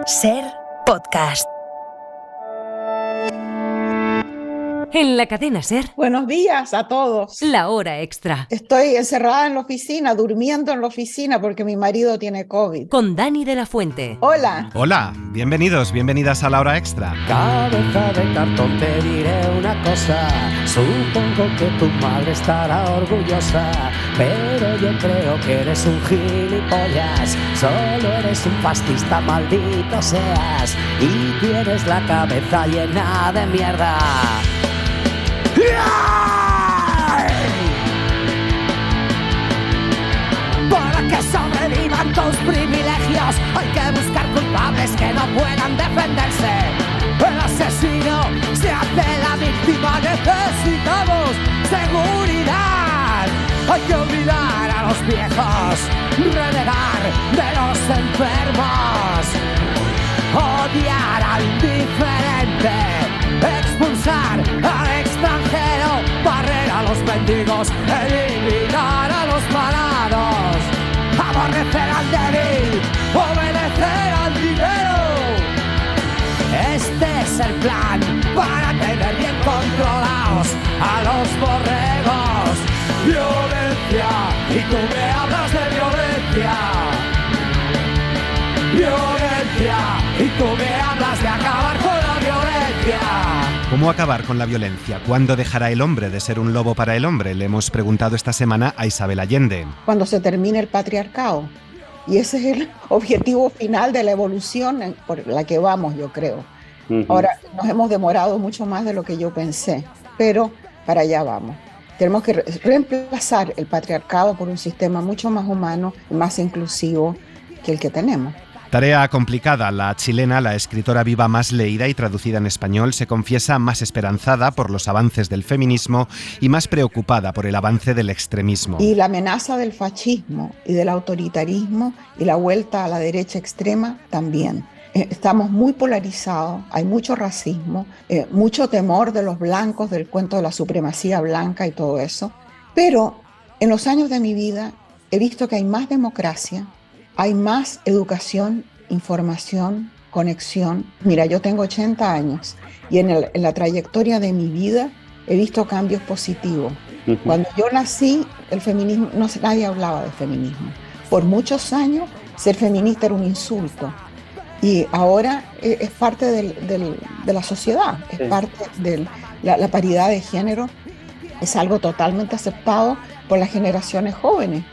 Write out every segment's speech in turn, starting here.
Ser Podcast. En la cadena Ser. Buenos días a todos. La hora extra. Estoy encerrada en la oficina, durmiendo en la oficina porque mi marido tiene COVID. Con Dani de la Fuente. Hola, bienvenidas a la hora extra. Cabeza de cartón, te diré una cosa. Supongo que tu madre estará orgullosa, pero yo creo que eres un gilipollas. Solo eres un fascista, maldito seas, y tienes la cabeza llena de mierda. Para que sobrevivan tus privilegios hay que buscar culpables que no puedan defenderse. El asesino se hace la víctima. Necesitamos seguridad. Hay que olvidar a los viejos, renegar de los enfermos, odiar al diferente, expulsar al extranjero, barrer a los mendigos, eliminar a los malados, aborrecer al débil, obedecer al dinero. Este es el plan para tener bien controlados a los borregos. Violencia, y tú me hablas de violencia. Violencia, y tú me hablas de acabar con la violencia. ¿Cómo acabar con la violencia? ¿Cuándo dejará el hombre de ser un lobo para el hombre? Le hemos preguntado esta semana a Isabel Allende. Cuando se termine el patriarcado. Y ese es el objetivo final de la evolución por la que vamos, yo creo. Ahora, nos hemos demorado mucho más de lo que yo pensé, pero para allá vamos. Tenemos que reemplazar el patriarcado por un sistema mucho más humano y más inclusivo que el que tenemos. Tarea complicada. La chilena, la escritora viva más leída y traducida en español, se confiesa más esperanzada por los avances del feminismo y más preocupada por el avance del extremismo. Y la amenaza del fascismo y del autoritarismo y la vuelta a la derecha extrema también. Estamos muy polarizados, hay mucho racismo, mucho temor de los blancos, del cuento de la supremacía blanca y todo eso. Pero en los años de mi vida he visto que hay más democracia, hay más educación, información, conexión. Mira, yo tengo 80 años y en la trayectoria de mi vida he visto cambios positivos. Cuando yo nací, el feminismo, nadie hablaba de feminismo. Por muchos años, ser feminista era un insulto. Y ahora es parte de la sociedad, es parte de la paridad de género, es algo totalmente aceptado por las generaciones jóvenes.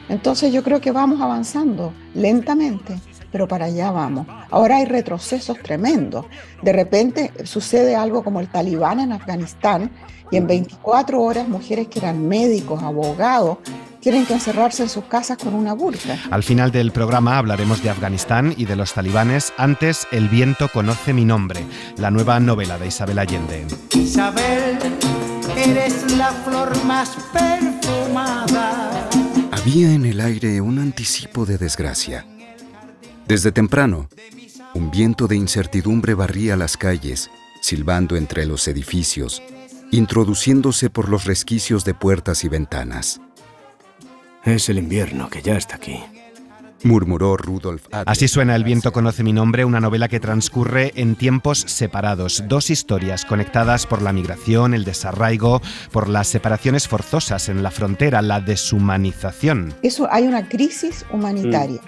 Entonces yo creo que vamos avanzando lentamente, pero para allá vamos. Ahora hay retrocesos tremendos. De repente sucede algo como el Talibán en Afganistán y en 24 horas mujeres que eran médicos, abogados, tienen que encerrarse en sus casas con una burka. Al final del programa hablaremos de Afganistán y de los talibanes. Antes, El viento conoce mi nombre, la nueva novela de Isabel Allende. Isabel, eres la flor más perfumada. Había en el aire un anticipo de desgracia. Desde temprano, un viento de incertidumbre barría las calles, silbando entre los edificios, introduciéndose por los resquicios de puertas y ventanas. Es el invierno que ya está aquí, murmuró Rudolf Adler. Así suena El viento conoce mi nombre, una novela que transcurre en tiempos separados. Dos historias conectadas por la migración, el desarraigo, por las separaciones forzosas en la frontera, la deshumanización. Eso, hay una crisis humanitaria.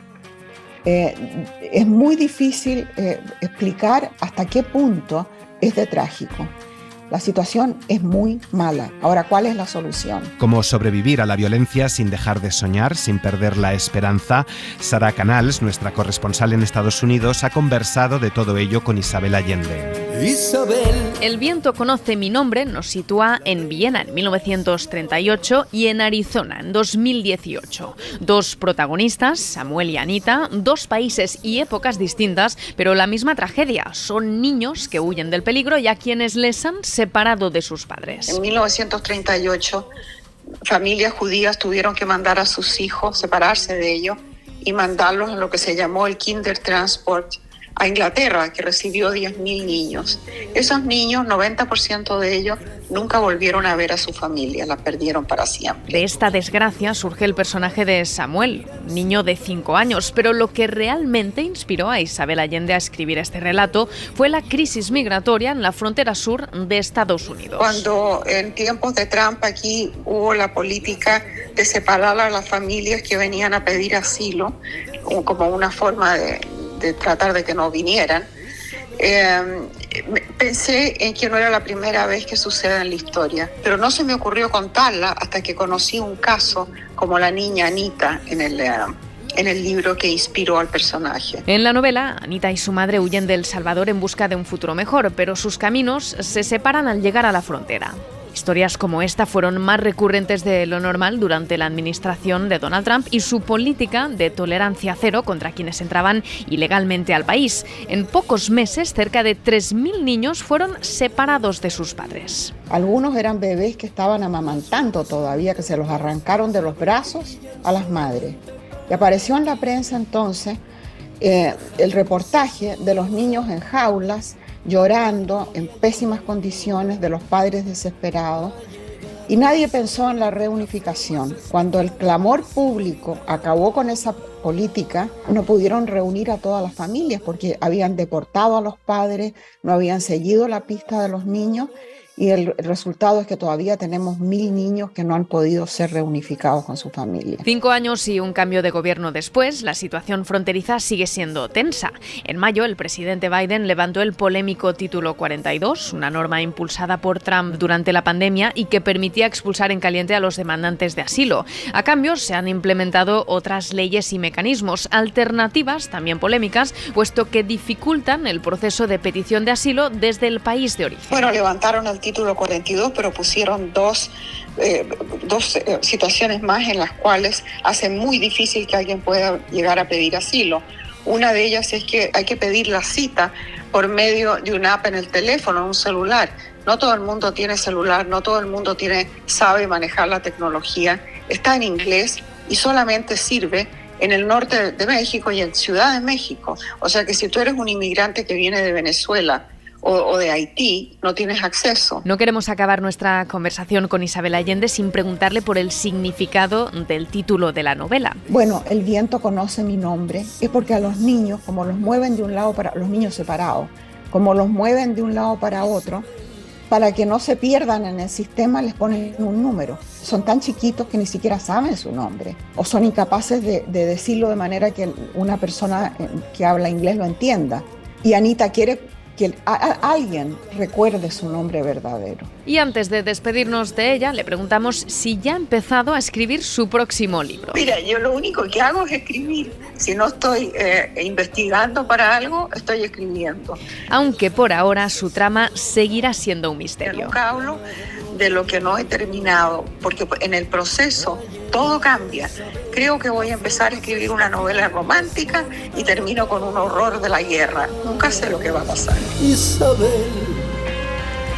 Es muy difícil explicar hasta qué punto es de trágico. La situación es muy mala. Ahora, ¿cuál es la solución? Cómo sobrevivir a la violencia sin dejar de soñar, sin perder la esperanza. Sara Canals, nuestra corresponsal en Estados Unidos, ha conversado de todo ello con Isabel Allende. Isabel. El viento conoce mi nombre nos sitúa en Viena en 1938 y en Arizona en 2018. Dos protagonistas, Samuel y Anita, dos países y épocas distintas, pero la misma tragedia. Son niños que huyen del peligro y a quienes les han separado de sus padres. En 1938, familias judías tuvieron que mandar a sus hijos, separarse de ellos y mandarlos en lo que se llamó el Kindertransport a Inglaterra, que recibió 10.000 niños. Esos niños, 90% de ellos, nunca volvieron a ver a su familia, la perdieron para siempre. De esta desgracia surge el personaje de Samuel, un niño de 5 años, pero lo que realmente inspiró a Isabel Allende a escribir este relato fue la crisis migratoria en la frontera sur de Estados Unidos. Cuando en tiempos de Trump aquí hubo la política de separar a las familias que venían a pedir asilo, como una forma de tratar de que no vinieran, pensé en que no era la primera vez que sucede en la historia, pero no se me ocurrió contarla hasta que conocí un caso como la niña Anita en el libro que inspiró al personaje. En la novela, Anita y su madre huyen de El Salvador en busca de un futuro mejor, pero sus caminos se separan al llegar a la frontera. Historias como esta fueron más recurrentes de lo normal durante la administración de Donald Trump y su política de tolerancia cero contra quienes entraban ilegalmente al país. En pocos meses, cerca de 3.000 niños fueron separados de sus padres. Algunos eran bebés que estaban amamantando todavía, que se los arrancaron de los brazos a las madres. Y apareció en la prensa entonces el reportaje de los niños en jaulas, llorando en pésimas condiciones, de los padres desesperados, y nadie pensó en la reunificación. Cuando el clamor público acabó con esa política, no pudieron reunir a todas las familias porque habían deportado a los padres, no habían seguido la pista de los niños, y el resultado es que todavía tenemos 1.000 niños que no han podido ser reunificados con su familia. 5 años y un cambio de gobierno después, la situación fronteriza sigue siendo tensa. En mayo, el presidente Biden levantó el polémico Título 42, una norma impulsada por Trump durante la pandemia y que permitía expulsar en caliente a los demandantes de asilo. A cambio, se han implementado otras leyes y mecanismos alternativas, también polémicas, puesto que dificultan el proceso de petición de asilo desde el país de origen. Bueno, levantaron el Título 42, pero pusieron dos situaciones más en las cuales hacen muy difícil que alguien pueda llegar a pedir asilo. Una de ellas es que hay que pedir la cita por medio de una app en el teléfono, en un celular. No todo el mundo tiene celular, no todo el mundo sabe manejar la tecnología. Está en inglés y solamente sirve en el norte de México y en Ciudad de México. O sea que si tú eres un inmigrante que viene de Venezuela o de Haití, no tienes acceso. No queremos acabar nuestra conversación con Isabel Allende sin preguntarle por el significado del título de la novela. Bueno, El viento conoce mi nombre, es porque a los niños, como los mueven de un lado para los niños separados, como los mueven de un lado para otro, para que no se pierdan en el sistema, les ponen un número. Son tan chiquitos que ni siquiera saben su nombre o son incapaces de decirlo de manera que una persona que habla inglés lo entienda. Y Anita quiere que alguien recuerde su nombre verdadero. Y antes de despedirnos de ella, le preguntamos si ya ha empezado a escribir su próximo libro. Mira, yo lo único que hago es escribir. Si no estoy investigando para algo, estoy escribiendo. Aunque por ahora su trama seguirá siendo un misterio. Nunca hablo de lo que no he terminado, porque en el proceso todo cambia. Creo que voy a empezar a escribir una novela romántica y termino con un horror de la guerra. Nunca sé lo que va a pasar. Isabel.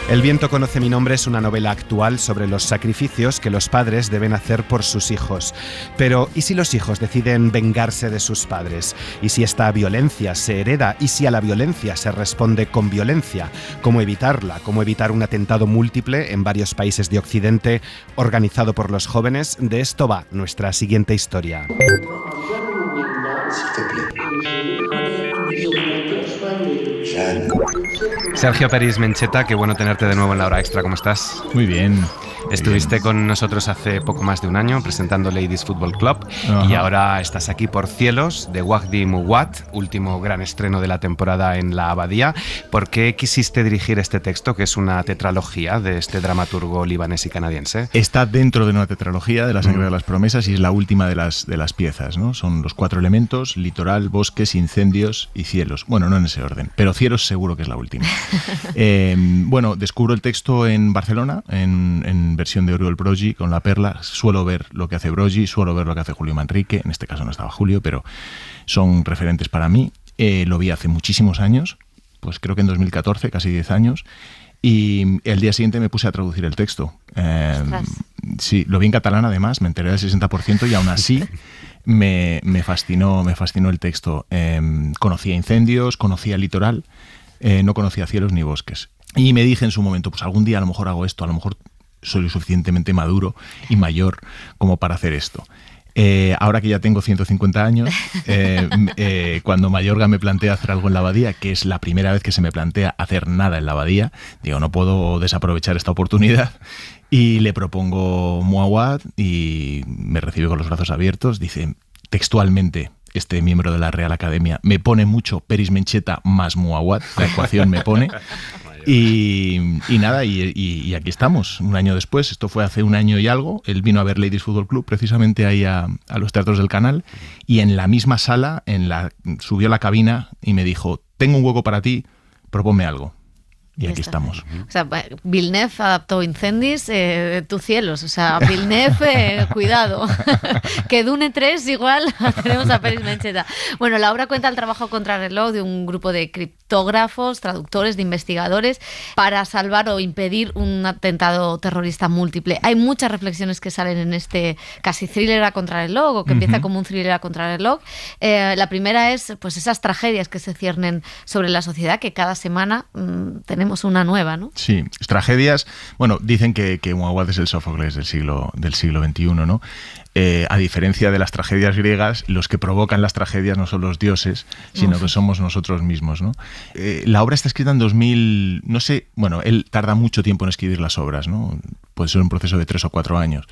El viento conoce mi nombre es una novela actual sobre los sacrificios que los padres deben hacer por sus hijos. Pero, ¿y si los hijos deciden vengarse de sus padres? ¿Y si esta violencia se hereda? ¿Y si a la violencia se responde con violencia? ¿Cómo evitarla? ¿Cómo evitar un atentado múltiple en varios países de Occidente organizado por los jóvenes? De esto va nuestra siguiente historia. Sergio Peris Mencheta, qué bueno tenerte de nuevo en La Hora Extra. ¿Cómo estás? Muy bien. Estuviste con nosotros hace poco más de un año presentando Ladies Football Club. Ajá. Y ahora estás aquí por Cielos, de Wajdi Mouawad, último gran estreno de la temporada en La Abadía. ¿Por qué quisiste dirigir este texto, que es una tetralogía de este dramaturgo libanés y canadiense? Está dentro de una tetralogía de La Sangre de las Promesas y es la última de las piezas, ¿no? Son los 4 elementos: litoral, bosques, incendios y cielos. Bueno, no en ese orden, pero cielos seguro que es la última. Bueno, descubro el texto en Barcelona, en versión de Oriol Broggi, con La Perla. Suelo ver lo que hace Broggi, suelo ver lo que hace Julio Manrique. En este caso no estaba Julio, pero son referentes para mí. Lo vi hace muchísimos años, pues creo que en 2014, casi 10 años. Y el día siguiente me puse a traducir el texto. Sí, lo vi en catalán además, me enteré del 60% y aún así me fascinó el texto. Conocía incendios, conocía litoral, no conocía cielos ni bosques. Y me dije en su momento, pues algún día a lo mejor hago esto, a lo mejor soy lo suficientemente maduro y mayor como para hacer esto. Ahora que ya tengo 150 años, cuando Mayorga me plantea hacer algo en la abadía, que es la primera vez que se me plantea hacer nada en la abadía, digo, no puedo desaprovechar esta oportunidad, y le propongo Muawad y me recibe con los brazos abiertos. Dice textualmente, este miembro de la Real Academia, me pone mucho Peris Mencheta más Muawad, la ecuación me pone. Y nada, y aquí estamos, un año después. Esto fue hace un año y algo. Él vino a ver Ladies Football Club precisamente ahí a los teatros del canal, y en la misma sala subió a la cabina y me dijo, tengo un hueco para ti, proponme algo. Y aquí estamos. O sea, Villeneuve adaptó Incendis, tu cielos. O sea, Villeneuve, cuidado. Que Dune 3 igual tenemos a Peris Mencheta. Bueno, la obra cuenta el trabajo contrarreloj de un grupo de criptógrafos, traductores, de investigadores, para salvar o impedir un atentado terrorista múltiple. Hay muchas reflexiones que salen en este casi thriller a contrarreloj, o que empieza como un thriller a contrarreloj. La primera es pues esas tragedias que se ciernen sobre la sociedad, que cada semana tenemos una nueva, ¿no? Sí, tragedias. Bueno, dicen que Muawad es el Sófocles del siglo XXI, ¿no? A diferencia de las tragedias griegas, los que provocan las tragedias no son los dioses, sino que somos nosotros mismos, ¿no? La obra está escrita en 2000, no sé, bueno, él tarda mucho tiempo en escribir las obras, ¿no? Puede ser un proceso de 3 o 4 años.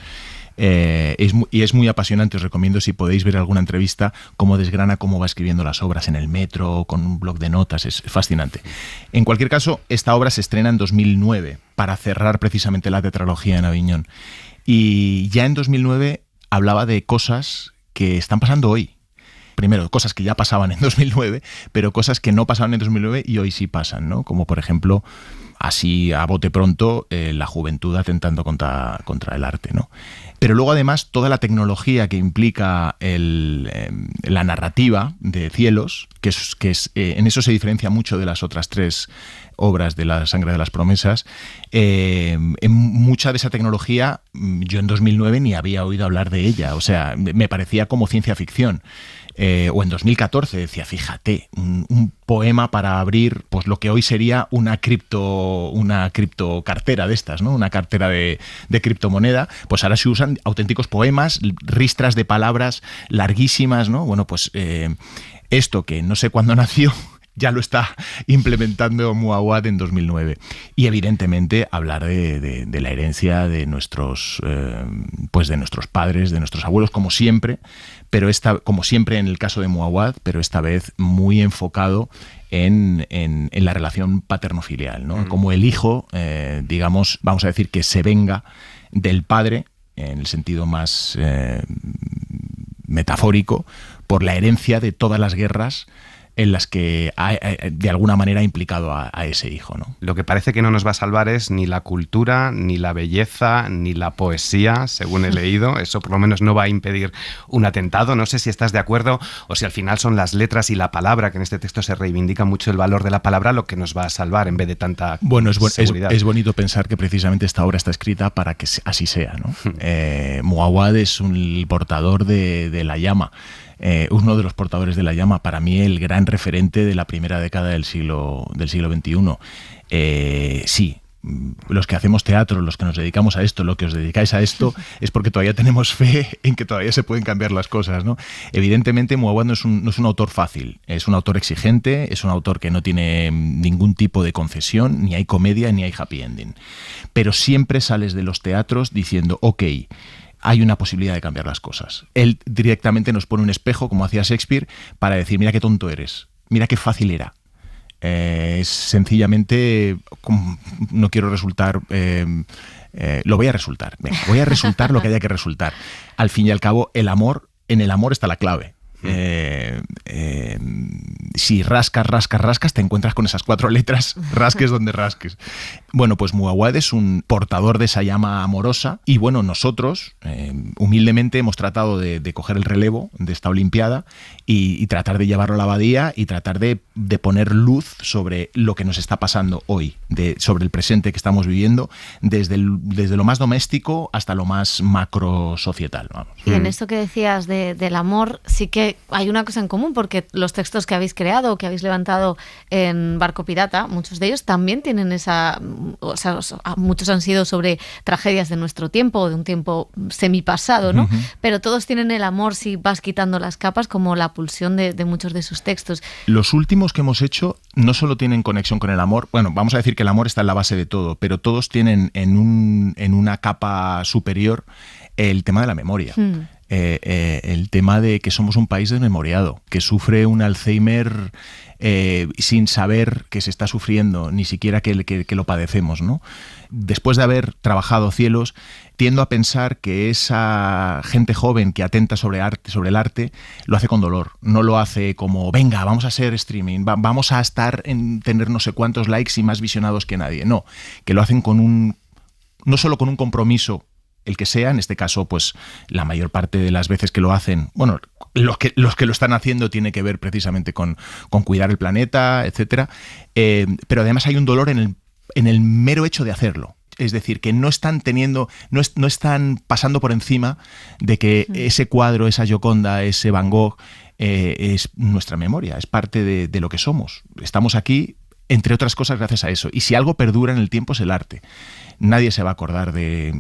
Y es muy apasionante. Os recomiendo, si podéis ver alguna entrevista, cómo desgrana cómo va escribiendo las obras en el metro, con un bloc de notas. Es fascinante. En cualquier caso, esta obra se estrena en 2009 para cerrar precisamente la tetralogía en Aviñón. Y ya en 2009 hablaba de cosas que están pasando hoy. Primero, cosas que ya pasaban en 2009, pero cosas que no pasaban en 2009 y hoy sí pasan, ¿no? Como por ejemplo, así a bote pronto, la juventud atentando contra el arte, ¿no? Pero luego además toda la tecnología que implica la narrativa de Cielos, que es en eso se diferencia mucho de las otras 3 obras de La sangre de las promesas. En mucha de esa tecnología yo en 2009 ni había oído hablar de ella, o sea, me parecía como ciencia ficción. O en 2014 decía, fíjate, un poema para abrir pues lo que hoy sería una criptocartera de estas, ¿no? Una cartera de criptomoneda. Pues ahora se usan auténticos poemas, ristras de palabras larguísimas, ¿no? Bueno, pues esto que no sé cuándo nació, ya lo está implementando Muawad en 2009. Y evidentemente hablar de la herencia de nuestros padres, de nuestros abuelos, como siempre, pero como siempre en el caso de Muawad, pero esta vez muy enfocado en la relación paterno-filial, ¿no? Como el hijo, digamos, vamos a decir que se venga del padre, en el sentido más metafórico, por la herencia de todas las guerras en las que de alguna manera ha implicado a ese hijo, ¿no? Lo que parece que no nos va a salvar es ni la cultura, ni la belleza, ni la poesía, según he leído. Eso por lo menos no va a impedir un atentado. No sé si estás de acuerdo o si al final son las letras y la palabra, que en este texto se reivindica mucho el valor de la palabra, lo que nos va a salvar en vez de tanta seguridad. Es bonito pensar que precisamente esta obra está escrita para que así sea, ¿no? Muawad es un portador de la llama. Uno de los portadores de la llama, para mí el gran referente de la primera década del siglo XXI. Sí, los que hacemos teatro, los que nos dedicamos a esto, lo que os dedicáis a esto, es porque todavía tenemos fe en que todavía se pueden cambiar las cosas, ¿no? Evidentemente Muawad no es un autor fácil, es un autor exigente, es un autor que no tiene ningún tipo de concesión, ni hay comedia ni hay happy ending, pero siempre sales de los teatros diciendo, ok, hay una posibilidad de cambiar las cosas. Él directamente nos pone un espejo, como hacía Shakespeare, para decir, mira qué tonto eres, mira qué fácil era. Es sencillamente, no quiero resultar, lo voy a resultar. Venga, voy a resultar lo que haya que resultar. Al fin y al cabo, en el amor está la clave. si rascas, te encuentras con esas 4 letras, rasques donde rasques. Bueno, pues Muawad es un portador de esa llama amorosa y bueno, nosotros humildemente hemos tratado de coger el relevo de esta Olimpiada y tratar de llevarlo a la abadía y tratar de poner luz sobre lo que nos está pasando hoy, sobre el presente que estamos viviendo, desde lo más doméstico hasta lo más macro societal. Vamos. Y en esto que decías del amor, sí que hay una cosa en común, porque los textos que habéis creado, que habéis levantado en Barco Pirata, muchos de ellos también tienen muchos han sido sobre tragedias de nuestro tiempo, de un tiempo semipasado, ¿no? Uh-huh. Pero todos tienen el amor, si vas quitando las capas, como la pulsión de muchos de sus textos. Los últimos que hemos hecho no solo tienen conexión con el amor, bueno, vamos a decir que el amor está en la base de todo, pero todos tienen en una capa superior el tema de la memoria. El tema de que somos un país desmemoriado, que sufre un Alzheimer sin saber que se está sufriendo, ni siquiera que lo padecemos, ¿no? Después de haber trabajado Cielos, tiendo a pensar que esa gente joven que atenta sobre el arte lo hace con dolor, no lo hace como venga, vamos a hacer streaming, vamos a tener no sé cuántos likes y más visionados que nadie. No, que lo hacen no solo con un compromiso, el que sea, en este caso, pues la mayor parte de las veces que lo hacen, bueno, los que lo están haciendo tiene que ver precisamente con cuidar el planeta, etcétera, pero además hay un dolor en el mero hecho de hacerlo. Es decir, que no están pasando por encima de que ese cuadro, esa Gioconda, ese Van Gogh, es nuestra memoria, es parte de lo que somos. Estamos aquí, entre otras cosas, gracias a eso. Y si algo perdura en el tiempo es el arte. Nadie se va a acordar de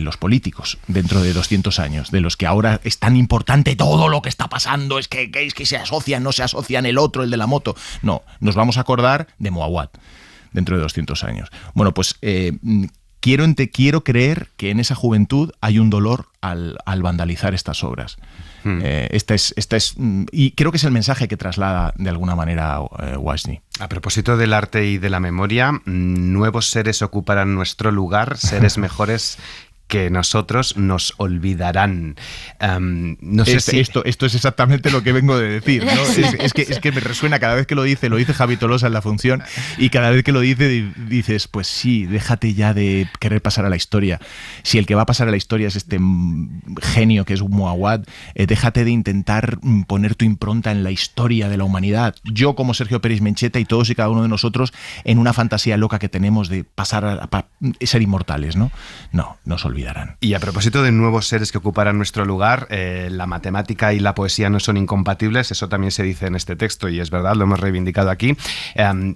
los políticos dentro de 200 años, de los que ahora es tan importante todo lo que está pasando, es que se asocian, no se asocian, el otro, el de la moto. No, nos vamos a acordar de Muawad dentro de 200 años. Bueno, pues quiero creer que en esa juventud hay un dolor al vandalizar estas obras. Y creo que es el mensaje que traslada de alguna manera Wasni. A propósito del arte y de la memoria, nuevos seres ocuparán nuestro lugar, seres mejores que nosotros nos olvidarán. No sé si... Esto es exactamente lo que vengo de decir, ¿no? Es que me resuena cada vez que lo dice Javi Tolosa en la función, y cada vez que lo dices, pues sí, déjate ya de querer pasar a la historia. Si el que va a pasar a la historia es este genio que es Muawad, déjate de intentar poner tu impronta en la historia de la humanidad. Yo, como Sergio Peris Mencheta, y todos y cada uno de nosotros, en una fantasía loca que tenemos de pasar a ser inmortales, ¿no? No, nos olvidamos. Y a propósito de nuevos seres que ocuparán nuestro lugar, la matemática y la poesía no son incompatibles, eso también se dice en este texto y es verdad, lo hemos reivindicado aquí,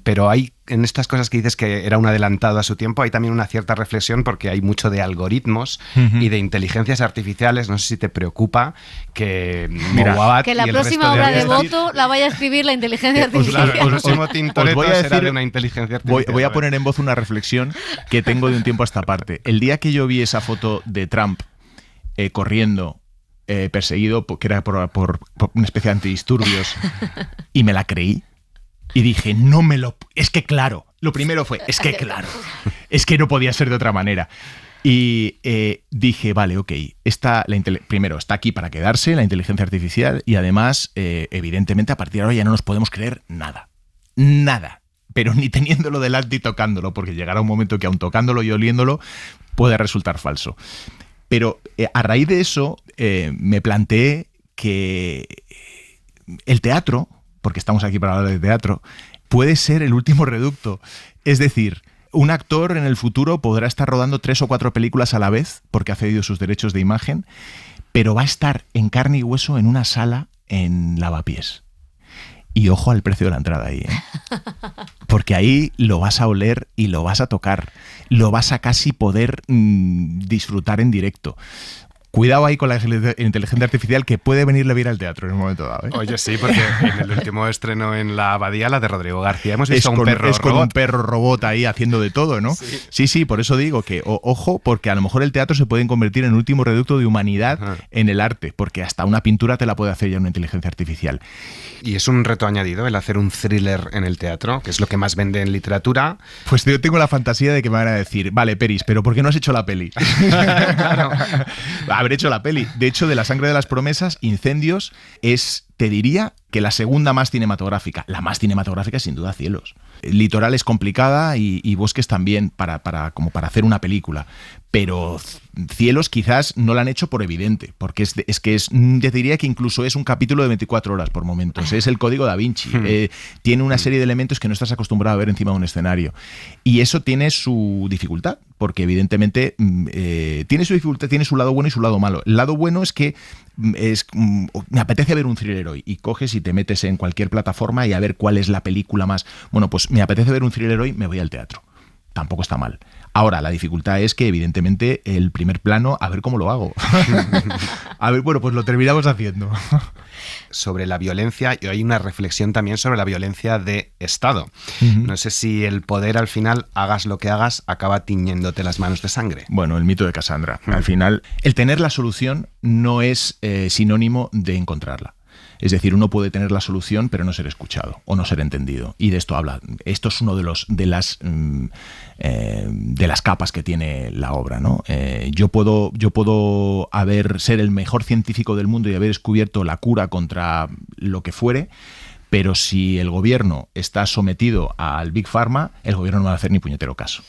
pero hay en estas cosas que dices que era un adelantado a su tiempo, hay también una cierta reflexión porque hay mucho de algoritmos y de inteligencias artificiales. No sé si te preocupa que Muawad que la próxima obra de Boto la vaya a escribir la inteligencia artificial. El próximo Tintoretto será de una inteligencia artificial. Voy a poner en voz una reflexión que tengo de un tiempo a esta parte. El día que yo vi esa foto de Trump corriendo, perseguido, que era por una especie de antidisturbios, y me la creí, y dije, es que claro, lo primero fue, es que no podía ser de otra manera. Y dije, vale, ok, primero, está aquí para quedarse la inteligencia artificial y además, evidentemente, a partir de ahora ya no nos podemos creer nada. Nada. Pero ni teniéndolo delante y tocándolo, porque llegará un momento que aun tocándolo y oliéndolo puede resultar falso. Pero a raíz de eso me planteé que el teatro, porque estamos aquí para hablar de teatro, puede ser el último reducto. Es decir, un actor en el futuro podrá estar rodando 3 o 4 películas a la vez, porque ha cedido sus derechos de imagen, pero va a estar en carne y hueso en una sala en Lavapiés. Y ojo al precio de la entrada ahí, ¿eh? Porque ahí lo vas a oler y lo vas a tocar, lo vas a casi poder disfrutar en directo. Cuidado ahí con la inteligencia artificial, que puede venirle bien al teatro en un momento dado, ¿eh? Oye, sí, porque en el último estreno en La Abadía, la de Rodrigo García, hemos visto un perro robot. Con un perro robot ahí haciendo de todo, ¿no? Sí, por eso digo que, ojo, porque a lo mejor el teatro se puede convertir en el último reducto de humanidad en el arte, porque hasta una pintura te la puede hacer ya una inteligencia artificial. Y es un reto añadido el hacer un thriller en el teatro, que es lo que más vende en literatura. Pues yo tengo la fantasía de que me van a decir, vale, Peris, pero ¿por qué no has hecho la peli? Claro. A haber hecho la peli. De hecho, de La sangre de las promesas, Incendios es, te diría, que la segunda más cinematográfica. La más cinematográfica es sin duda Cielos. Litoral es complicada y Bosques también como para hacer una película. Pero Cielos quizás no la han hecho por evidente, porque te diría que incluso es un capítulo de 24 horas por momentos. Es el código Da Vinci. Tiene una serie de elementos que no estás acostumbrado a ver encima de un escenario. Y eso tiene su dificultad, porque evidentemente tiene su dificultad, tiene su lado bueno y su lado malo. El lado bueno es que me apetece ver un thriller hoy, y coges y te metes en cualquier plataforma y a ver cuál es la película más. Bueno, pues me apetece ver un thriller hoy, me voy al teatro. Tampoco está mal. Ahora, la dificultad es que, evidentemente, el primer plano, a ver cómo lo hago. A ver, bueno, pues lo terminamos haciendo. Sobre la violencia, y hay una reflexión también sobre la violencia de Estado. No sé si el poder, al final, hagas lo que hagas, acaba tiñéndote las manos de sangre. Bueno, el mito de Cassandra. Al final, el tener la solución no es sinónimo de encontrarla. Es decir, uno puede tener la solución pero no ser escuchado o no ser entendido. Y de esto habla. Esto es uno de las capas que tiene la obra, ¿no? Yo puedo ser el mejor científico del mundo y haber descubierto la cura contra lo que fuere, pero si el gobierno está sometido al Big Pharma, el gobierno no va a hacer ni puñetero caso.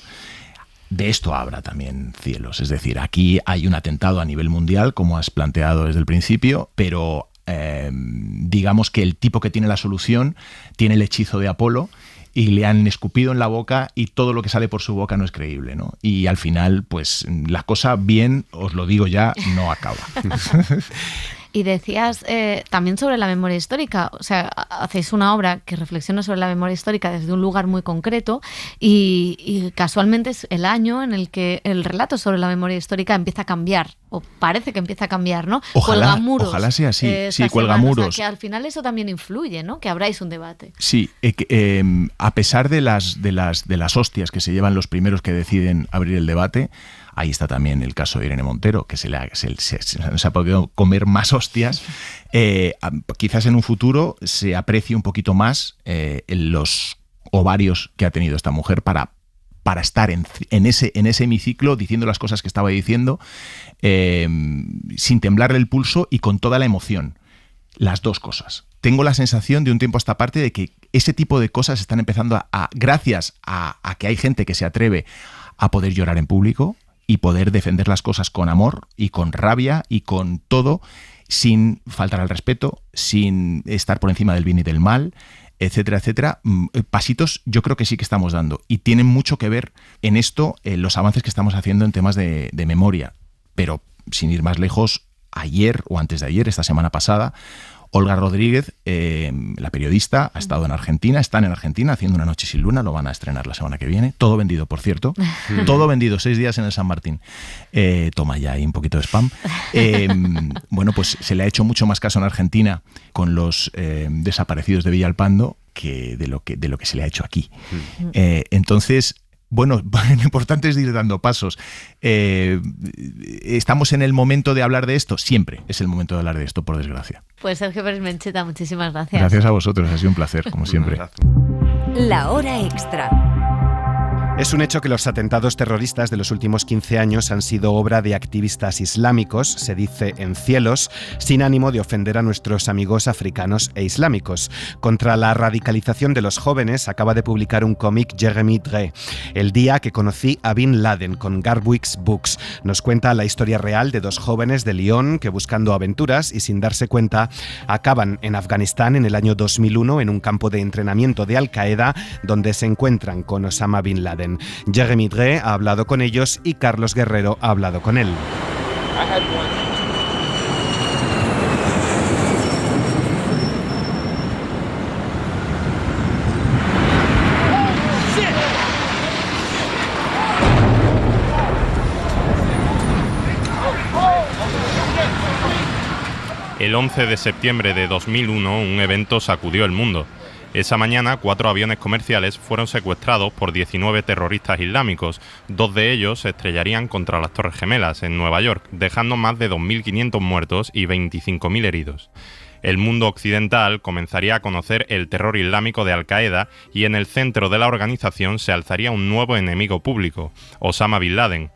De esto habla también Cielos. Es decir, aquí hay un atentado a nivel mundial, como has planteado desde el principio, pero digamos que el tipo que tiene la solución tiene el hechizo de Apolo y le han escupido en la boca y todo lo que sale por su boca no es creíble, ¿no? Y al final, pues la cosa bien, os lo digo ya, no acaba. Y decías también sobre la memoria histórica, o sea, hacéis una obra que reflexiona sobre la memoria histórica desde un lugar muy concreto y casualmente es el año en el que el relato sobre la memoria histórica empieza a cambiar, o parece que empieza a cambiar, ¿no? Cuelgamuros. Ojalá sea así, sí, Cuelgamuros. O sea, que al final eso también influye, ¿no? Que abráis un debate. Sí, a pesar de las hostias que se llevan los primeros que deciden abrir el debate, ahí está también el caso de Irene Montero, que se ha podido comer más hostias. Quizás en un futuro se aprecie un poquito más los ovarios que ha tenido esta mujer para estar en ese hemiciclo diciendo las cosas que estaba diciendo sin temblarle el pulso y con toda la emoción. Las dos cosas. Tengo la sensación de un tiempo a esta parte de que ese tipo de cosas están empezando gracias a que hay gente que se atreve a poder llorar en público y poder defender las cosas con amor y con rabia y con todo, sin faltar al respeto, sin estar por encima del bien y del mal, etcétera, etcétera. Pasitos yo creo que sí que estamos dando, y tienen mucho que ver en esto los avances que estamos haciendo en temas de memoria. Pero sin ir más lejos, ayer o antes de ayer, esta semana pasada, Olga Rodríguez, la periodista, ha estado en Argentina, están en Argentina haciendo Una noche sin luna, lo van a estrenar la semana que viene, todo vendido, por cierto, todo vendido, 6 días en el San Martín. Toma ya ahí un poquito de spam. Bueno, pues se le ha hecho mucho más caso en Argentina con los desaparecidos de Villalpando que de lo que se le ha hecho aquí. Entonces, bueno, lo importante es ir dando pasos. ¿Estamos en el momento de hablar de esto? Siempre es el momento de hablar de esto, por desgracia. Pues Sergio Pérez Mencheta, muchísimas gracias. Gracias a vosotros, ha sido un placer, como siempre. La hora extra. Es un hecho que los atentados terroristas de los últimos 15 años han sido obra de activistas islámicos, se dice en Cielos, sin ánimo de ofender a nuestros amigos africanos e islámicos. Contra la radicalización de los jóvenes acaba de publicar un cómic Jeremy Dre, El día que conocí a Bin Laden, con Garwix Books. Nos cuenta la historia real de 2 jóvenes de Lyon que, buscando aventuras y sin darse cuenta, acaban en Afganistán en el año 2001 en un campo de entrenamiento de Al-Qaeda donde se encuentran con Osama Bin Laden. Jeremy Dre ha hablado con ellos y Carlos Guerrero ha hablado con él. El 11 de septiembre de 2001, un evento sacudió el mundo. Esa mañana, 4 aviones comerciales fueron secuestrados por 19 terroristas islámicos. 2 de ellos se estrellarían contra las Torres Gemelas, en Nueva York, dejando más de 2.500 muertos y 25.000 heridos. El mundo occidental comenzaría a conocer el terror islámico de Al-Qaeda y en el centro de la organización se alzaría un nuevo enemigo público, Osama Bin Laden.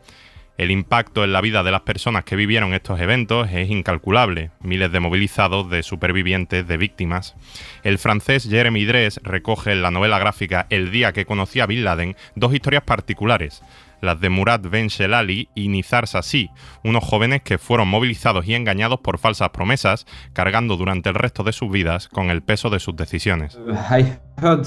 El impacto en la vida de las personas que vivieron estos eventos es incalculable. Miles de movilizados, de supervivientes, de víctimas. El francés Jérémy Drès recoge en la novela gráfica El día que conocí a Bin Laden dos historias particulares. Las de Murad Ben Shelali y Nizar Sassi, unos jóvenes que fueron movilizados y engañados por falsas promesas, cargando durante el resto de sus vidas con el peso de sus decisiones. I heard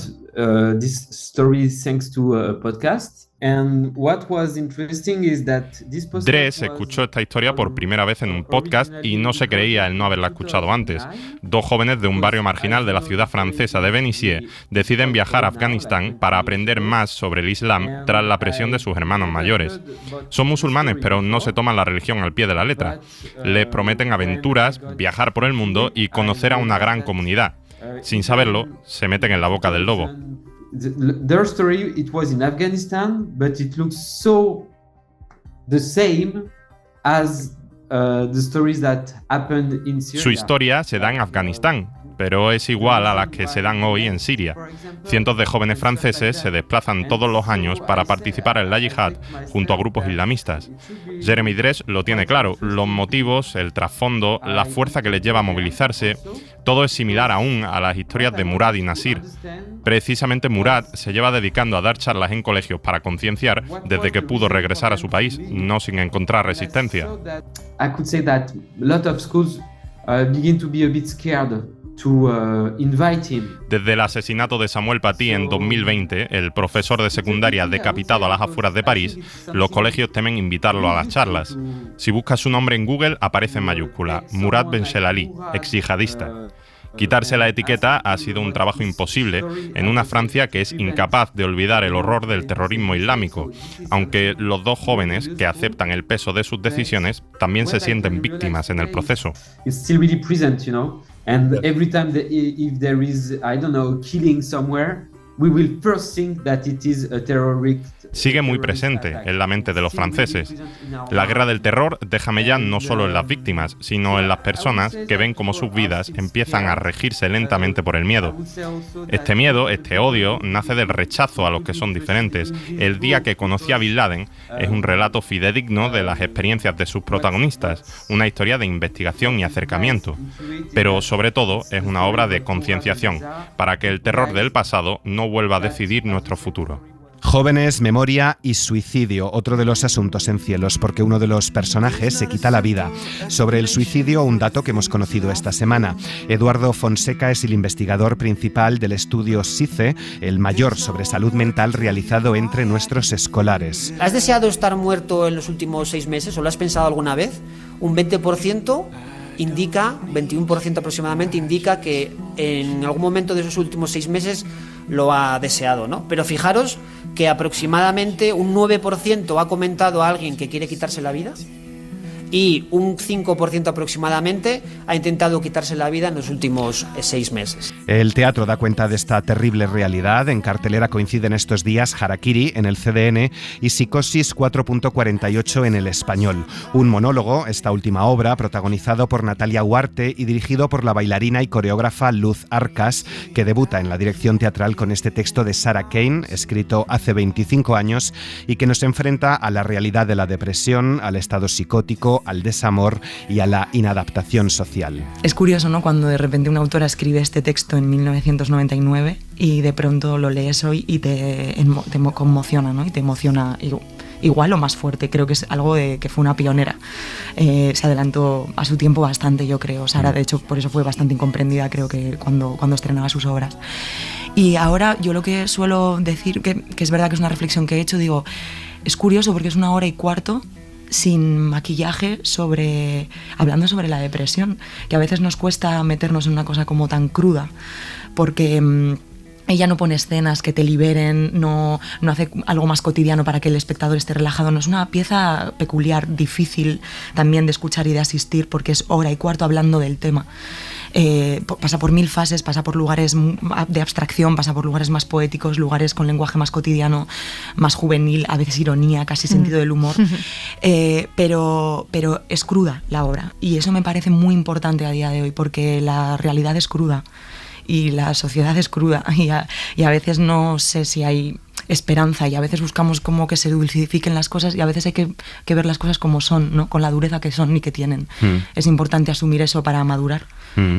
this story thanks to a podcast. And what was interesting is that this podcast Drès escuchó esta historia por primera vez en un podcast y no se creía el no haberla escuchado antes. Dos jóvenes de un barrio marginal de la ciudad francesa de Vénissieux deciden viajar a Afganistán para aprender más sobre el Islam tras la presión de sus hermanos mayores. Son musulmanes, pero no se toman la religión al pie de la letra. Les prometen aventuras, viajar por el mundo y conocer a una gran comunidad. Sin saberlo, se meten en la boca del lobo. Their story, it was in Afghanistan, but it looks so the same as the stories that happened in Syria. Su historia se da en Afganistán, pero es igual a las que se dan hoy en Siria. Cientos de jóvenes franceses se desplazan todos los años para participar en la yihad junto a grupos islamistas. Jérémy Drès lo tiene claro, los motivos, el trasfondo, la fuerza que les lleva a movilizarse, todo es similar aún a las historias de Murad y Nasir. Precisamente Murad se lleva dedicando a dar charlas en colegios para concienciar desde que pudo regresar a su país, no sin encontrar resistencia. I could say that a lot of schools begin to be a bit scared to invite him. Desde el asesinato de Samuel Paty en 2020, el profesor de secundaria decapitado a las afueras de París, los colegios temen invitarlo a las charlas. Si buscas su nombre en Google, aparece en mayúscula, Murad Ben Shelali, exyihadista. Quitarse la etiqueta ha sido un trabajo imposible en una Francia que es incapaz de olvidar el horror del terrorismo islámico, aunque los dos jóvenes que aceptan el peso de sus decisiones también se sienten víctimas en el proceso. It's still really present, you know. And every time if there is, I don't know, killing somewhere, we will first think that it is a terrorist. Sigue muy presente en la mente de los franceses. La guerra del terror deja mellas no solo en las víctimas, sino en las personas que ven cómo sus vidas empiezan a regirse lentamente por el miedo. Este miedo, este odio, nace del rechazo a los que son diferentes. El día que conocí a Bin Laden es un relato fidedigno de las experiencias de sus protagonistas, una historia de investigación y acercamiento. Pero sobre todo es una obra de concienciación, para que el terror del pasado no vuelva a decidir nuestro futuro. Jóvenes, memoria y suicidio, otro de los asuntos en Cielos, porque uno de los personajes se quita la vida. Sobre el suicidio, un dato que hemos conocido esta semana. Eduardo Fonseca es el investigador principal del estudio SICE, el mayor sobre salud mental realizado entre nuestros escolares. ¿Has deseado estar muerto en los últimos 6 meses o lo has pensado alguna vez? Un 20% indica, 21% aproximadamente, indica que en algún momento de esos últimos 6 meses lo ha deseado, ¿no? Pero fijaros que aproximadamente un 9% ha comentado a alguien que quiere quitarse la vida y un 5% aproximadamente ha intentado quitarse la vida en los últimos 6 meses. El teatro da cuenta de esta terrible realidad. En cartelera coinciden estos días Harakiri en el CDN y Psicosis 4.48 en el Español. Un monólogo, esta última obra, protagonizado por Natalia Huarte y dirigido por la bailarina y coreógrafa Luz Arcas, que debuta en la dirección teatral con este texto de Sarah Kane, escrito hace 25 años, y que nos enfrenta a la realidad de la depresión, al estado psicótico, al desamor y a la inadaptación social. Es curioso, ¿no?, cuando de repente una autora escribe este texto en 1999 y de pronto lo lees hoy y te conmociona, ¿no? Y te emociona igual o más fuerte. Creo que es algo que fue una pionera. Se adelantó a su tiempo bastante, yo creo. Sara, de hecho, por eso fue bastante incomprendida, creo que cuando estrenaba sus obras. Y ahora yo lo que suelo decir, que es verdad que es una reflexión que he hecho, digo, es curioso porque es 1 hora y cuarto sin maquillaje hablando sobre la depresión, que a veces nos cuesta meternos en una cosa como tan cruda, porque ella no pone escenas que te liberen, no hace algo más cotidiano para que el espectador esté relajado. No es una pieza peculiar, difícil también de escuchar y de asistir, porque es 1 hora y cuarto hablando del tema. Pasa por 1000 fases, pasa por lugares de abstracción, pasa por lugares más poéticos, lugares con lenguaje más cotidiano, más juvenil, a veces ironía, casi sentido del humor. Pero es cruda la obra, y eso me parece muy importante a día de hoy, porque la realidad es cruda y la sociedad es cruda, y a veces no sé si hay esperanza, y a veces buscamos como que se dulcifiquen las cosas, y a veces hay que ver las cosas como son, ¿no? Con la dureza que son y que tienen. Es importante asumir eso para madurar,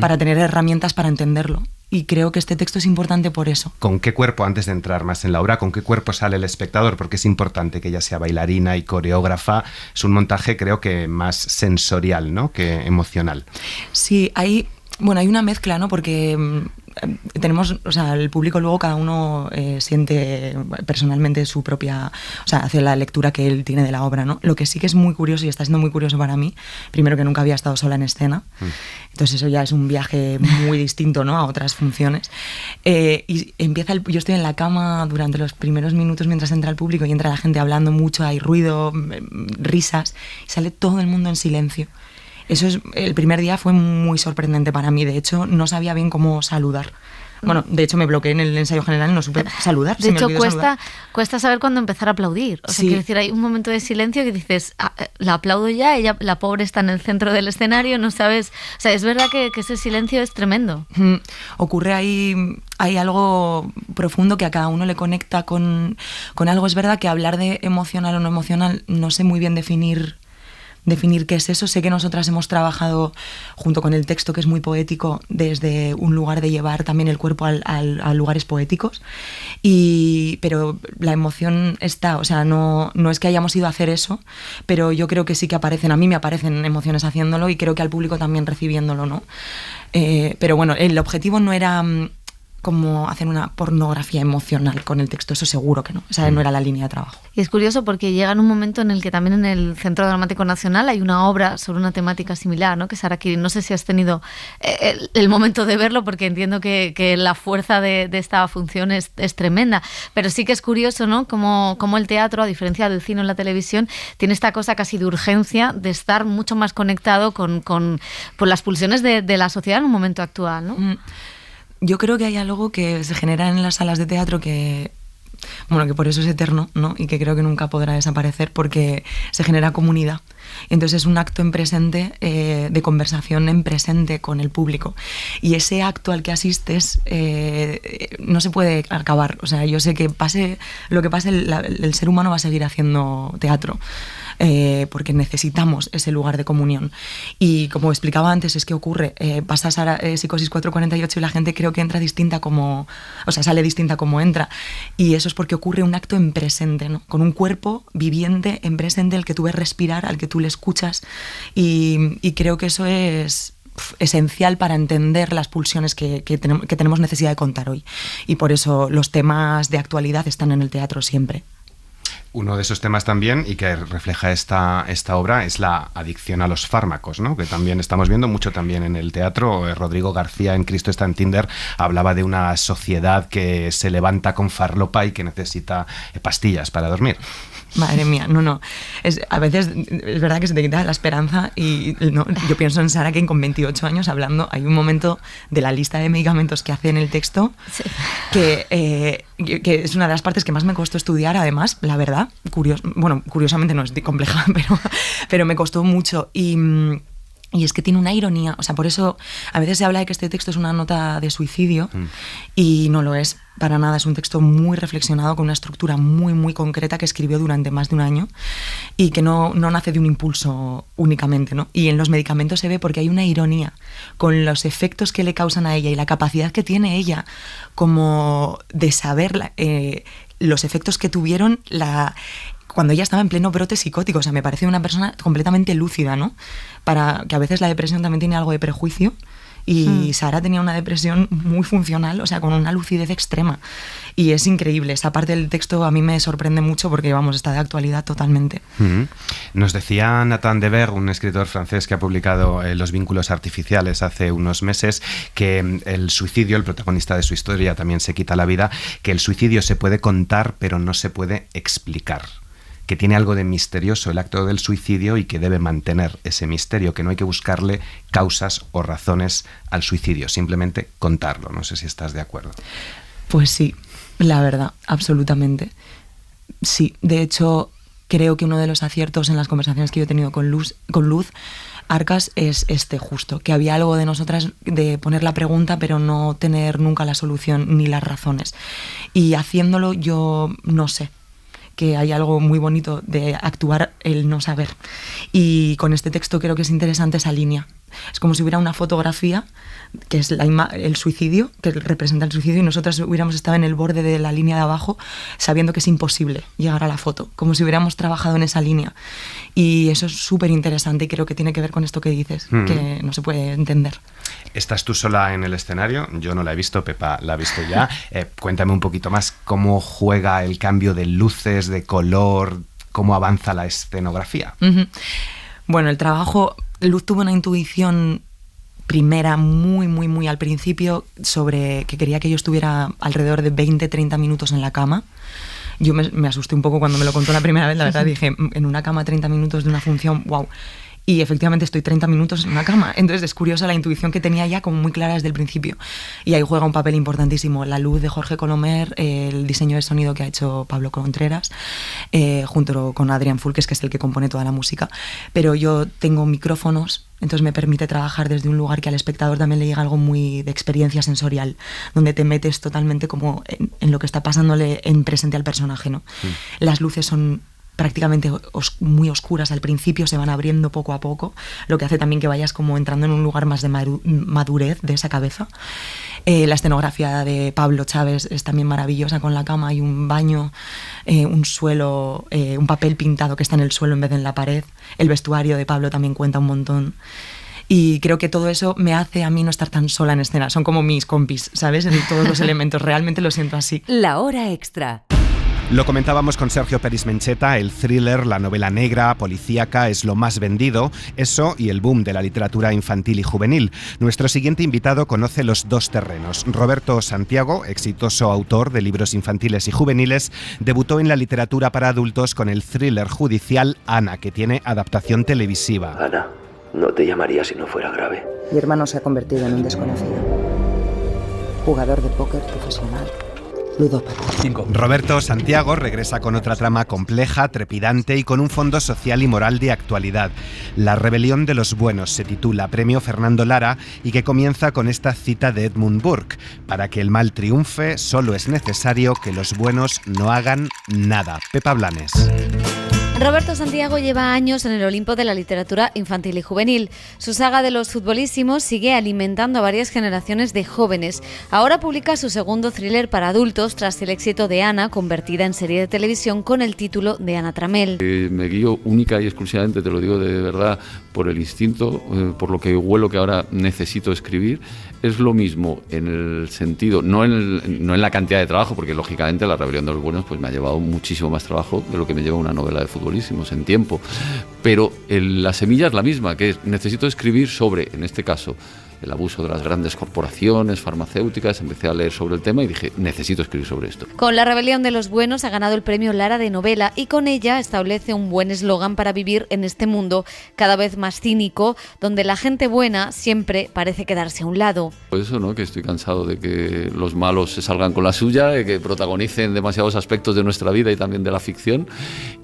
para tener herramientas para entenderlo. Y creo que este texto es importante por eso. ¿Con qué cuerpo, antes de entrar más en la obra, con qué cuerpo sale el espectador? Porque es importante que ella sea bailarina y coreógrafa. Es un montaje, creo que más sensorial, ¿no?, que emocional. Sí, hay una mezcla, ¿no? Porque tenemos, o sea, el público luego cada uno siente personalmente su propia, o sea, hace la lectura que él tiene de la obra, ¿no? Lo que sí que es muy curioso, y está siendo muy curioso para mí, primero que nunca había estado sola en escena, entonces eso ya es un viaje muy distinto, ¿no?, a otras funciones, y yo estoy en la cama durante los primeros minutos mientras entra el público y entra la gente hablando mucho, hay ruido, risas, y sale todo el mundo en silencio. El primer día fue muy sorprendente para mí. De hecho, no sabía bien cómo saludar. Bueno, de hecho me bloqueé en el ensayo general y no supe saludar. De hecho, cuesta saber cuándo empezar a aplaudir. O sea, quiero decir, hay un momento de silencio que dices, la aplaudo ya, ella, la pobre, está en el centro del escenario, no sabes. O sea, es verdad que ese silencio es tremendo. Ocurre ahí, hay algo profundo que a cada uno le conecta con algo. Es verdad que hablar de emocional o no emocional, no sé muy bien definir qué es eso. Sé que nosotras hemos trabajado junto con el texto, que es muy poético, desde un lugar de llevar también el cuerpo a lugares poéticos, pero la emoción está, o sea, no es que hayamos ido a hacer eso, pero yo creo que sí que a mí me aparecen emociones haciéndolo, y creo que al público también recibiéndolo, ¿no? Pero bueno, el objetivo no era como hacer una pornografía emocional con el texto, eso seguro que no, esa no era la línea de trabajo. Y es curioso porque llega en un momento en el que también en el Centro Dramático Nacional hay una obra sobre una temática similar, ¿no?, que es Harakiri. No sé si has tenido el momento de verlo, porque entiendo que la fuerza de esta función es tremenda, pero sí que es curioso, ¿no?, como el teatro, a diferencia del cine o la televisión, tiene esta cosa casi de urgencia de estar mucho más conectado con las pulsiones de la sociedad en un momento actual, ¿no? Yo creo que hay algo que se genera en las salas de teatro que por eso es eterno, ¿no?, y que creo que nunca podrá desaparecer, porque se genera comunidad. Entonces es un acto en presente, de conversación en presente con el público. Y ese acto al que asistes no se puede acabar. O sea, yo sé que pase lo que pase, el ser humano va a seguir haciendo teatro. Porque necesitamos ese lugar de comunión. Y como explicaba antes, es que ocurre, pasas a Psicosis 448 y la gente creo que entra distinta sale distinta como entra. Y eso es porque ocurre un acto en presente, ¿no?, con un cuerpo viviente en presente, al que tú ves respirar, al que tú le escuchas. Y creo que eso es esencial para entender las pulsiones que tenemos necesidad de contar hoy. Y por eso los temas de actualidad están en el teatro siempre. Uno de esos temas también, y que refleja esta obra, es la adicción a los fármacos, ¿no?, que también estamos viendo mucho también en el teatro. Rodrigo García, en Cristo está en Tinder, hablaba de una sociedad que se levanta con farlopa y que necesita pastillas para dormir. Madre mía, no. A veces es verdad que se te quita la esperanza y yo pienso en Sara Kane con 28 años hablando. Hay un momento de la lista de medicamentos que hace en el texto que es una de las partes que más me costó estudiar, además, la verdad. Curiosamente no es compleja, pero me costó mucho. Y es que tiene una ironía, o sea, por eso a veces se habla de que este texto es una nota de suicidio, y no lo es para nada. Es un texto muy reflexionado, con una estructura muy, muy concreta, que escribió durante más de un año y que no nace de un impulso únicamente, ¿no? Y en los medicamentos se ve porque hay una ironía con los efectos que le causan a ella y la capacidad que tiene ella como de saber los efectos que tuvieron cuando ella estaba en pleno brote psicótico. O sea, me parece una persona completamente lúcida, ¿no? Para que a veces la depresión también tiene algo de prejuicio, y Sara tenía una depresión muy funcional, o sea, con una lucidez extrema. Y es increíble. Esa parte del texto a mí me sorprende mucho porque, está de actualidad totalmente. Nos decía Nathan Dever, un escritor francés que ha publicado Los vínculos artificiales hace unos meses, que el suicidio, el protagonista de su historia también se quita la vida, que el suicidio se puede contar pero no se puede explicar, que tiene algo de misterioso el acto del suicidio y que debe mantener ese misterio, que no hay que buscarle causas o razones al suicidio, simplemente contarlo. No sé si estás de acuerdo. Pues sí, la verdad, absolutamente. Sí, de hecho, creo que uno de los aciertos en las conversaciones que yo he tenido con Luz Arcas es este justo, que había algo de nosotras de poner la pregunta pero no tener nunca la solución ni las razones. Y haciéndolo yo no sé, que hay algo muy bonito de actuar el no saber. Y con este texto creo que es interesante esa línea. Es como si hubiera una fotografía, que es el suicidio, que representa el suicidio, y nosotras hubiéramos estado en el borde de la línea de abajo, sabiendo que es imposible llegar a la foto, como si hubiéramos trabajado en esa línea. Y eso es súper interesante y creo que tiene que ver con esto que dices, que no se puede entender. ¿Estás tú sola en el escenario? Yo no la he visto, Pepa la ha visto ya. Cuéntame un poquito más cómo juega el cambio de luces, de color, cómo avanza la escenografía. Bueno, el trabajo... Luz tuvo una intuición primera muy al principio sobre que quería que yo estuviera alrededor de 20-30 minutos en la cama. Yo me asusté un poco cuando me lo contó la primera vez, la verdad, dije, en una cama 30 minutos de una función, wow. Y efectivamente estoy 30 minutos en una cama. Entonces es curiosa la intuición que tenía ya como muy clara desde el principio. Y ahí juega un papel importantísimo la luz de Jorge Colomer, el diseño de sonido que ha hecho Pablo Contreras, junto con Adrián Fulques, que es el que compone toda la música. Pero yo tengo micrófonos, entonces me permite trabajar desde un lugar que al espectador también le llega algo muy de experiencia sensorial, donde te metes totalmente como en lo que está pasándole en presente al personaje, ¿no? Las luces son prácticamente muy oscuras al principio, se van abriendo poco a poco, lo que hace también que vayas como entrando en un lugar más de madurez de esa cabeza. La escenografía de Pablo Chávez es también maravillosa, con la cama hay un baño, un suelo, un papel pintado que está en el suelo en vez de en la pared. El vestuario de Pablo también cuenta un montón. Y creo que todo eso me hace a mí no estar tan sola en escena, son como mis compis, ¿sabes? En todos los elementos, realmente lo siento así. La hora extra. Lo comentábamos con Sergio Peris Mencheta, el thriller, la novela negra, policíaca, es lo más vendido, eso y el boom de la literatura infantil y juvenil. Nuestro siguiente invitado conoce los dos terrenos. Roberto Santiago, exitoso autor de libros infantiles y juveniles, debutó en la literatura para adultos con el thriller judicial Ana, que tiene adaptación televisiva. Ana, no te llamaría si no fuera grave. Mi hermano se ha convertido en un desconocido. Jugador de póker profesional. Ludópata. Roberto Santiago regresa con otra trama compleja, trepidante y con un fondo social y moral de actualidad. La rebelión de los buenos se titula Premio Fernando Lara y que comienza con esta cita de Edmund Burke: para que el mal triunfe solo es necesario que los buenos no hagan nada. Pepa Blanes. Roberto Santiago lleva años en el Olimpo de la literatura infantil y juvenil. Su saga de los futbolísimos sigue alimentando a varias generaciones de jóvenes. Ahora publica su segundo thriller para adultos tras el éxito de Ana, convertida en serie de televisión con el título de Ana Tramel. Me guío única y exclusivamente, te lo digo de verdad, por el instinto, por lo que huelo que ahora necesito escribir. Es lo mismo en el sentido, no en la cantidad de trabajo, porque lógicamente La rebelión de los buenos pues me ha llevado muchísimo más trabajo de lo que me lleva una novela de futbolísimos en tiempo, pero la semilla es la misma, que es, necesito escribir sobre, en este caso, el abuso de las grandes corporaciones farmacéuticas. Empecé a leer sobre el tema y dije, necesito escribir sobre esto. Con La rebelión de los buenos ha ganado el premio Lara de novela y con ella establece un buen eslogan para vivir en este mundo cada vez más cínico, donde la gente buena siempre parece quedarse a un lado. Por eso, ¿no?, que estoy cansado de que los malos se salgan con la suya, de que protagonicen demasiados aspectos de nuestra vida y también de la ficción.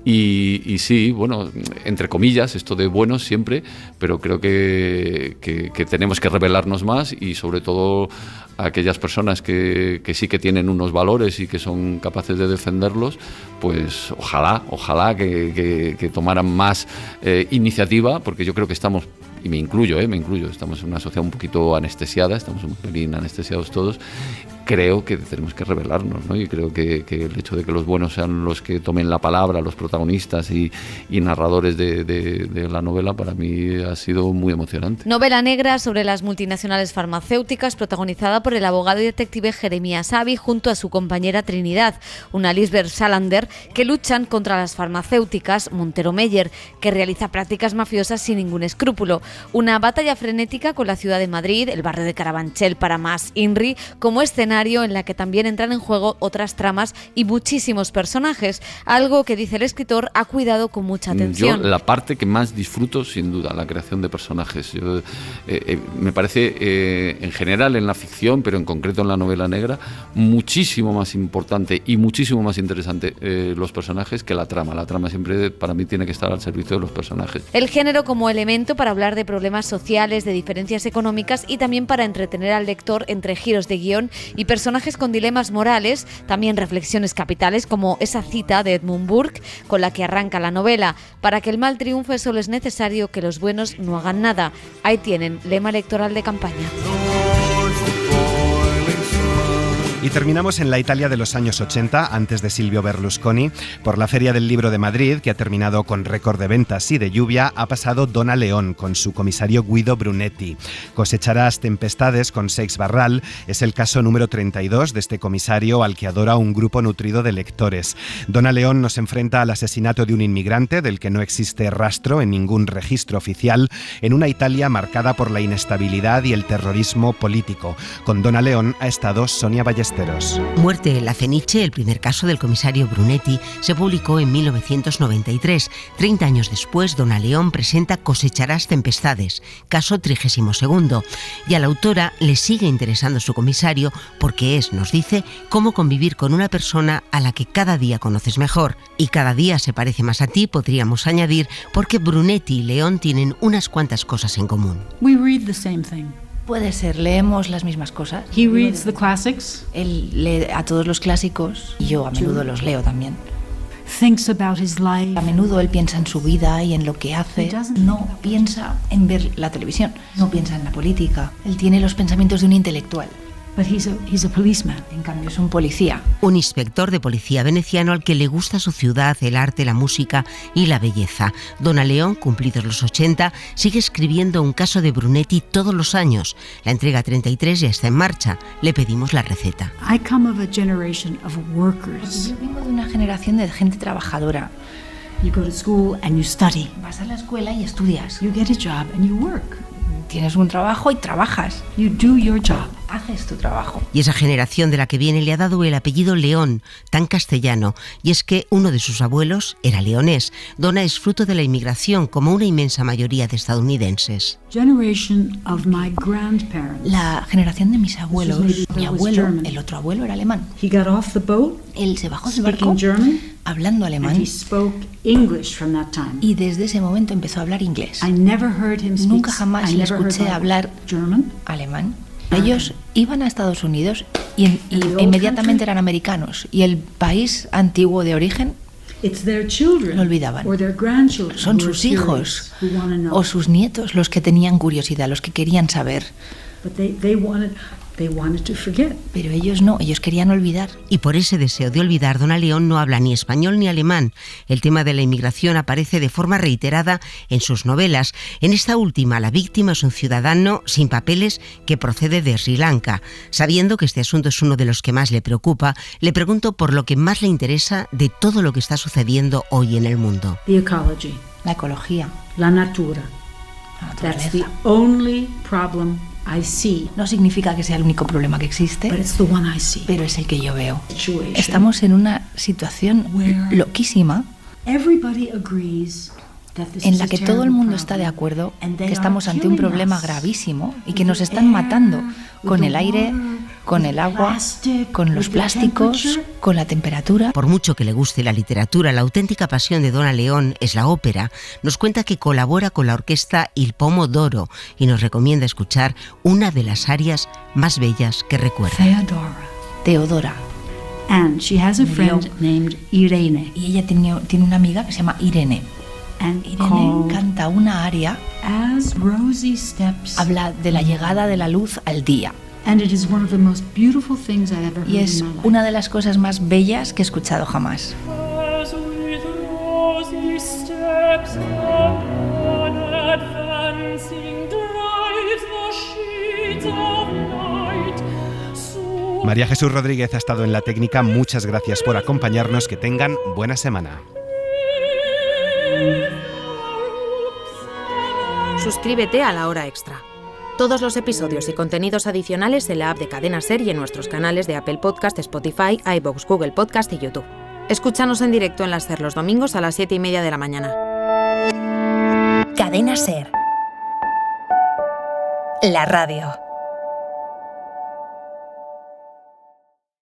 Y sí, bueno, entre comillas, esto de buenos siempre, pero creo que tenemos que revelarnos más, y sobre todo a aquellas personas que sí que tienen unos valores y que son capaces de defenderlos, pues ojalá que tomaran más iniciativa, porque yo creo que estamos, y me incluyo, estamos en una sociedad un poquito anestesiada, estamos un pelín anestesiados todos. Creo que tenemos que revelarnos, ¿no? Y creo que el hecho de que los buenos sean los que tomen la palabra, los protagonistas y narradores de la novela, para mí ha sido muy emocionante. Novela negra sobre las multinacionales farmacéuticas, protagonizada por el abogado y detective Jeremías Avi junto a su compañera Trinidad, una Lisbeth Salander, que luchan contra las farmacéuticas Montero Meyer, que realiza prácticas mafiosas sin ningún escrúpulo. Una batalla frenética con la ciudad de Madrid, el barrio de Carabanchel para más INRI, como escenario escenario en la que también entran en juego otras tramas y muchísimos personajes, algo que, dice el escritor, ha cuidado con mucha atención. Yo, la parte que más disfruto, sin duda, la creación de personajes. Me parece, en general en la ficción, pero en concreto en la novela negra, muchísimo más importante y muchísimo más interesante los personajes que la trama. La trama siempre, para mí, tiene que estar al servicio de los personajes. El género como elemento para hablar de problemas sociales, de diferencias económicas y también para entretener al lector entre giros de guión y personajes con dilemas morales, también reflexiones capitales como esa cita de Edmund Burke con la que arranca la novela: para que el mal triunfe solo es necesario que los buenos no hagan nada. Ahí tienen, lema electoral de campaña. Y terminamos en la Italia de los años 80, antes de Silvio Berlusconi. Por la Feria del Libro de Madrid, que ha terminado con récord de ventas y de lluvia, ha pasado Donna León con su comisario Guido Brunetti. Cosecharás tempestades con Seix Barral es el caso número 32 de este comisario al que adora un grupo nutrido de lectores. Donna León nos enfrenta al asesinato de un inmigrante del que no existe rastro en ningún registro oficial, en una Italia marcada por la inestabilidad y el terrorismo político. Con Donna León ha estado Sonia Ballesteros. Muerte en la Fenice, el primer caso del comisario Brunetti, se publicó en 1993. 30 años después, Donna León presenta Cosecharás tempestades, caso 32. Y a la autora le sigue interesando su comisario porque es, nos dice, cómo convivir con una persona a la que cada día conoces mejor. Y cada día se parece más a ti, podríamos añadir, porque Brunetti y León tienen unas cuantas cosas en común. We read the same thing. Puede ser, leemos las mismas cosas. He reads the classics. Él lee a todos los clásicos y yo a menudo los leo también. Thinks about his life. A menudo él piensa en su vida y en lo que hace. No piensa en ver la televisión, no piensa en la política. Él tiene los pensamientos de un intelectual. But he's a policeman. En cambio es un policía. Un inspector de policía veneciano al que le gusta su ciudad, el arte, la música y la belleza. Donna León, cumplidos los 80, sigue escribiendo un caso de Brunetti todos los años. La entrega 33 ya está en marcha. Le pedimos la receta. I come of a generation of workers. Yo vengo de una generación de gente trabajadora. You go to school and you study. Vas a la escuela y estudias. You get a job and you work. Tienes un trabajo y trabajas. You do your job. Haces tu trabajo. Y esa generación de la que viene le ha dado el apellido León, tan castellano, y es que uno de sus abuelos era leonés. Donna es fruto de la inmigración, como una inmensa mayoría de estadounidenses. Generation of my grandparents. La generación de mis abuelos. Mi abuelo, el otro abuelo, era alemán. He got off the boat. Él se bajó del barco hablando alemán. And he spoke English from that time. Y desde ese momento empezó a hablar inglés. I never heard him speak. Nunca jamás le escuché hablar alemán. Ellos iban a Estados Unidos y inmediatamente eran americanos. Y el país antiguo de origen lo olvidaban. Son sus hijos o sus nietos los que tenían curiosidad, los que querían saber. Pero ellos no, ellos querían olvidar. Y por ese deseo de olvidar, Donna León no habla ni español ni alemán. El tema de la inmigración aparece de forma reiterada en sus novelas. En esta última, la víctima es un ciudadano sin papeles que procede de Sri Lanka. Sabiendo que este asunto es uno de los que más le preocupa, le pregunto por lo que más le interesa de todo lo que está sucediendo hoy en el mundo. The ecology. La ecología. La natura. That's the only problem I see. No significa que sea el único problema que existe, but it's the one I see. Pero es el que yo veo. Estamos en una situación loquísima en la que todo el mundo está de acuerdo que estamos ante un problema gravísimo y que nos están matando con el aire, con el agua, con los plásticos, con la temperatura. Por mucho que le guste la literatura, la auténtica pasión de Donna León es la ópera. Nos cuenta que colabora con la orquesta Il Pomodoro y nos recomienda escuchar una de las arias más bellas que recuerda. Teodora. And she has a friend named Irene. Y ella tiene una amiga que se llama Irene. Irene canta una aria. As Rosie steps. Habla de la llegada de la luz al día. And it is one of the most beautiful things I've ever heard y es in my life. Una de las cosas más bellas que he escuchado jamás. María Jesús Rodríguez ha estado en la técnica. Muchas gracias por acompañarnos. Que tengan buena semana. Suscríbete a La Hora Extra. Todos los episodios y contenidos adicionales en la app de Cadena SER y en nuestros canales de Apple Podcast, Spotify, iVoox, Google Podcast y YouTube. Escúchanos en directo en la SER los domingos a las 7:30 de la mañana. Cadena SER. La radio.